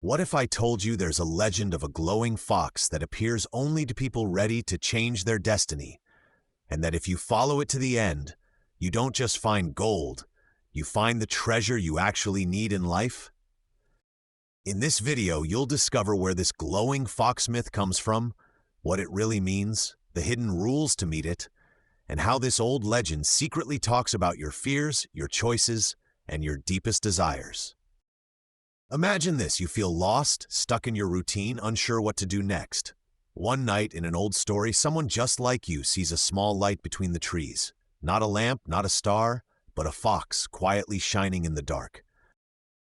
What if I told you there's a legend of a glowing fox that appears only to people ready to change their destiny, and that if you follow it to the end, you don't just find gold, you find the treasure you actually need in life? In this video, you'll discover where this glowing fox myth comes from, what it really means, the hidden rules to meet it, and how this old legend secretly talks about your fears, your choices, and your deepest desires. Imagine this: you feel lost, stuck in your routine, unsure what to do next. One night in an old story, someone just like you sees a small light between the trees. Not a lamp, not a star, but a fox quietly shining in the dark.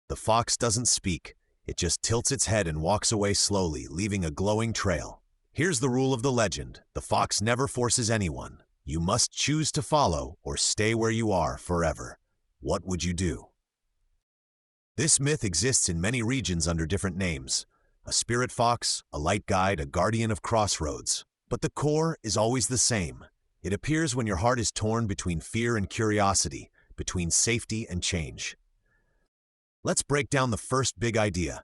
The fox doesn't speak, it just tilts its head and walks away slowly, leaving a glowing trail. Here's the rule of the legend: the fox never forces anyone. You must choose to follow or stay where you are forever. What would you do? This myth exists in many regions under different names: a spirit fox, a light guide, a guardian of crossroads. But the core is always the same. It appears when your heart is torn between fear and curiosity, between safety and change. Let's break down the first big idea: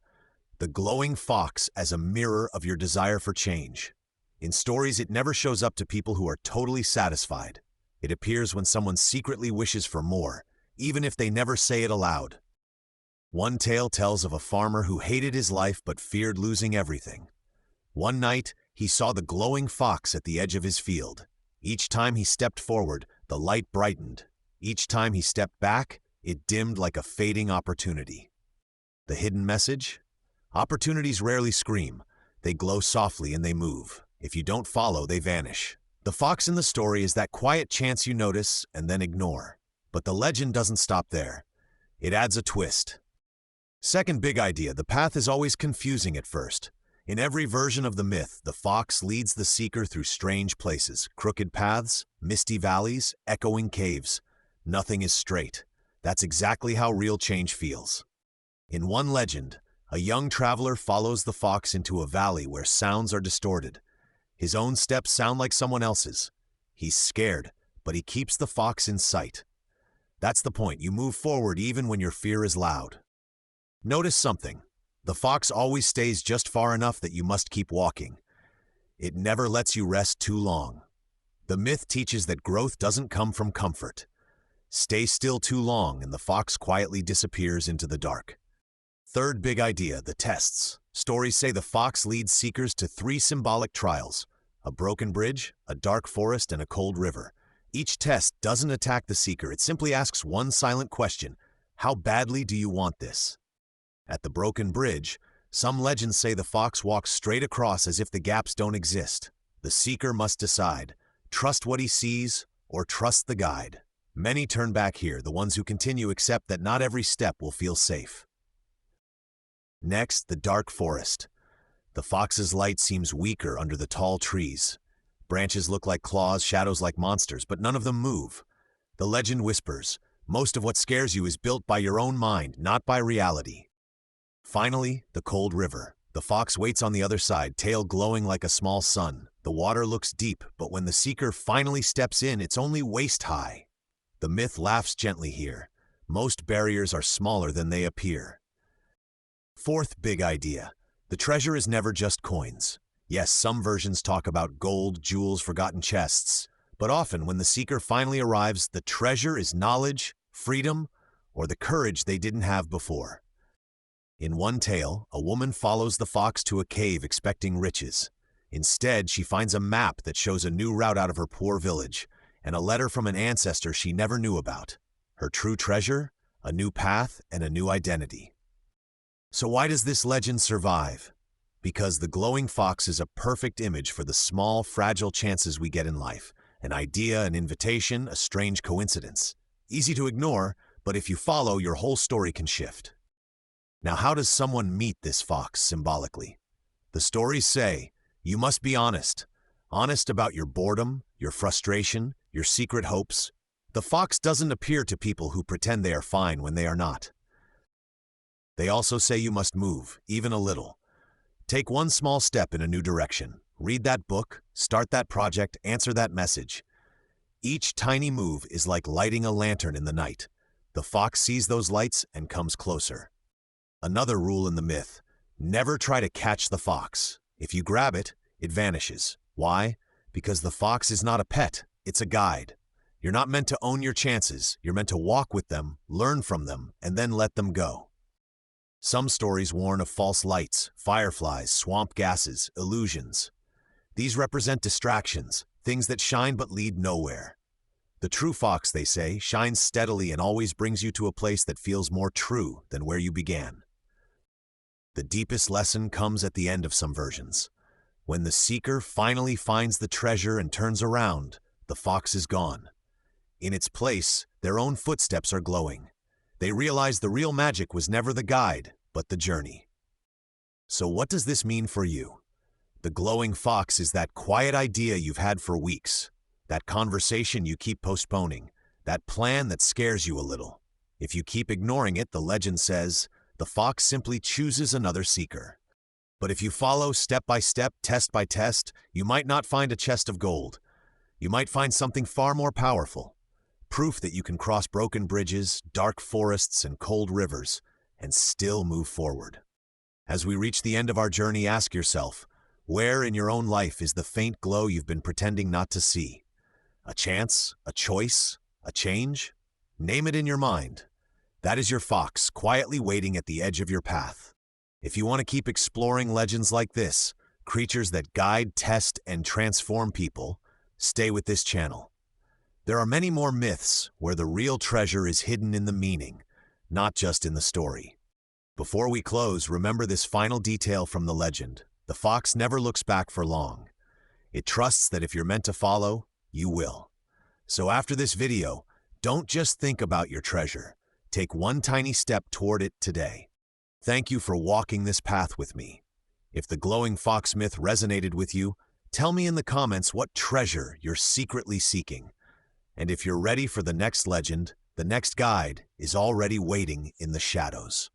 the glowing fox as a mirror of your desire for change. In stories, it never shows up to people who are totally satisfied. It appears when someone secretly wishes for more, even if they never say it aloud. One tale tells of a farmer who hated his life but feared losing everything. One night, he saw the glowing fox at the edge of his field. Each time he stepped forward, the light brightened. Each time he stepped back, it dimmed like a fading opportunity. The hidden message? Opportunities rarely scream. They glow softly and they move. If you don't follow, they vanish. The fox in the story is that quiet chance you notice and then ignore. But the legend doesn't stop there. It adds a twist. Second big idea: the path is always confusing at first. In every version of the myth, the fox leads the seeker through strange places: crooked paths, misty valleys, echoing caves. Nothing is straight. That's exactly how real change feels. In one legend, a young traveler follows the fox into a valley where sounds are distorted. His own steps sound like someone else's. He's scared, but he keeps the fox in sight. That's the point: you move forward even when your fear is loud. Notice something: the fox always stays just far enough that you must keep walking. It never lets you rest too long. The myth teaches that growth doesn't come from comfort. Stay still too long and the fox quietly disappears into the dark. Third big idea: the tests. Stories say the fox leads seekers to 3 symbolic trials: a broken bridge, a dark forest, and a cold river. Each test doesn't attack the seeker, it simply asks one silent question: how badly do you want this? At the broken bridge, some legends say the fox walks straight across as if the gaps don't exist. The seeker must decide: trust what he sees or trust the guide. Many turn back here. The ones who continue accept that not every step will feel safe. Next, the dark forest. The fox's light seems weaker under the tall trees. Branches look like claws, shadows like monsters, but none of them move. The legend whispers: most of what scares you is built by your own mind, not by reality. Finally, the cold river. The fox waits on the other side, tail glowing like a small sun. The water looks deep, but when the seeker finally steps in, it's only waist-high. The myth laughs gently here. Most barriers are smaller than they appear. Fourth big idea: the treasure is never just coins. Yes, some versions talk about gold, jewels, forgotten chests, but often when the seeker finally arrives, the treasure is knowledge, freedom, or the courage they didn't have before. In one tale, a woman follows the fox to a cave expecting riches. Instead, she finds a map that shows a new route out of her poor village, and a letter from an ancestor she never knew about. Her true treasure? A new path and a new identity. So why does this legend survive? Because the glowing fox is a perfect image for the small, fragile chances we get in life. An idea, an invitation, a strange coincidence. Easy to ignore, but if you follow, your whole story can shift. Now, how does someone meet this fox symbolically? The stories say you must be honest. Honest about your boredom, your frustration, your secret hopes. The fox doesn't appear to people who pretend they are fine when they are not. They also say you must move, even a little. Take one small step in a new direction. Read that book, start that project, answer that message. Each tiny move is like lighting a lantern in the night. The fox sees those lights and comes closer. Another rule in the myth: Never try to catch the fox. If you grab it, it vanishes. Why? Because the fox is not a pet, it's a guide. You're not meant to own your chances, you're meant to walk with them, learn from them, and then let them go. Some stories warn of false lights, fireflies, swamp gases, illusions. These represent distractions, things that shine but lead nowhere. The true fox, they say, shines steadily and always brings you to a place that feels more true than where you began. The deepest lesson comes at the end of some versions. When the seeker finally finds the treasure and turns around, the fox is gone. In its place, their own footsteps are glowing. They realize the real magic was never the guide, but the journey. So what does this mean for you? The glowing fox is that quiet idea you've had for weeks, that conversation you keep postponing, that plan that scares you a little. If you keep ignoring it, the legend says, the fox simply chooses another seeker. But if you follow step by step, test by test, you might not find a chest of gold. You might find something far more powerful. Proof that you can cross broken bridges, dark forests, and cold rivers, and still move forward. As we reach the end of our journey, ask yourself, where in your own life is the faint glow you've been pretending not to see? A chance? A choice? A change? Name it in your mind. That is your fox, quietly waiting at the edge of your path. If you want to keep exploring legends like this, creatures that guide, test, and transform people, stay with this channel. There are many more myths where the real treasure is hidden in the meaning, not just in the story. Before we close, remember this final detail from the legend. The fox never looks back for long. It trusts that if you're meant to follow, you will. So after this video, don't just think about your treasure. Take one tiny step toward it today. Thank you for walking this path with me. If the glowing fox myth resonated with you, tell me in the comments what treasure you're secretly seeking. And if you're ready for the next legend, the next guide is already waiting in the shadows.